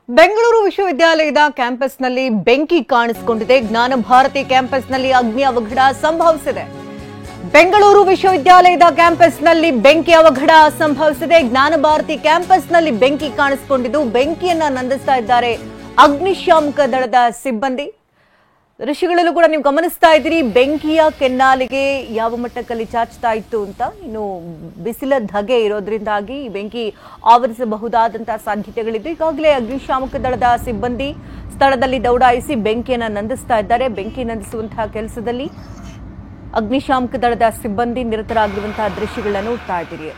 ಬೆಂಗಳೂರು ವಿಶ್ವವಿದ್ಯಾಲಯದ ಕ್ಯಾಂಪಸ್ನಲ್ಲಿ ಬೆಂಕಿ ಕಾಣಿಸಿಕೊಂಡಿದೆ. ಜ್ಞಾನ ಭಾರತಿ ಕ್ಯಾಂಪಸ್ನಲ್ಲಿ ಅಗ್ನಿ ಅವಘಡ ಸಂಭವಿಸಿದೆ. ಬೆಂಗಳೂರು ವಿಶ್ವವಿದ್ಯಾಲಯದ ಕ್ಯಾಂಪಸ್ನಲ್ಲಿ ಬೆಂಕಿ ಅವಘಡ ಸಂಭವಿಸಿದೆ. ಜ್ಞಾನ ಭಾರತಿ ಕ್ಯಾಂಪಸ್ನಲ್ಲಿ ಬೆಂಕಿ ಕಾಣಿಸಿಕೊಂಡಿದ್ದು ಬೆಂಕಿಯನ್ನ ನಂದಿಸ್ತಾ ಇದ್ದಾರೆ ಅಗ್ನಿಶಾಮಕ ದಳದ ಸಿಬ್ಬಂದಿ. ದೃಶ್ಯಗಳಲ್ಲೂ ಕೂಡ ನೀವು ಗಮನಿಸ್ತಾ ಇದ್ದೀರಿ ಬೆಂಕಿಯ ಕೆನ್ನಾಲಿಗೆ ಯಾವ ಮಟ್ಟದಲ್ಲಿ ಚಾಚ್ತಾ ಇತ್ತು ಅಂತ. ಇನ್ನು ಬಿಸಿಲ ಧಗೆ ಇರೋದ್ರಿಂದಾಗಿ ಬೆಂಕಿ ಆವರಿಸಬಹುದಾದಂತಹ ಸಾಧ್ಯತೆಗಳಿದ್ದು ಈಗಾಗಲೇ ಅಗ್ನಿಶಾಮಕ ದಳದ ಸಿಬ್ಬಂದಿ ಸ್ಥಳದಲ್ಲಿ ದೌಡಾಯಿಸಿ ಬೆಂಕಿಯನ್ನ ನಂದಿಸ್ತಾ ಇದ್ದಾರೆ. ಬೆಂಕಿ ನಂದಿಸುವಂತಹ ಕೆಲಸದಲ್ಲಿ ಅಗ್ನಿಶಾಮಕ ದಳದ ಸಿಬ್ಬಂದಿ ನಿರತರಾಗಿರುವಂತಹ ದೃಶ್ಯಗಳನ್ನು ನೋಡ್ತಾ ಇದ್ದೀರಿ.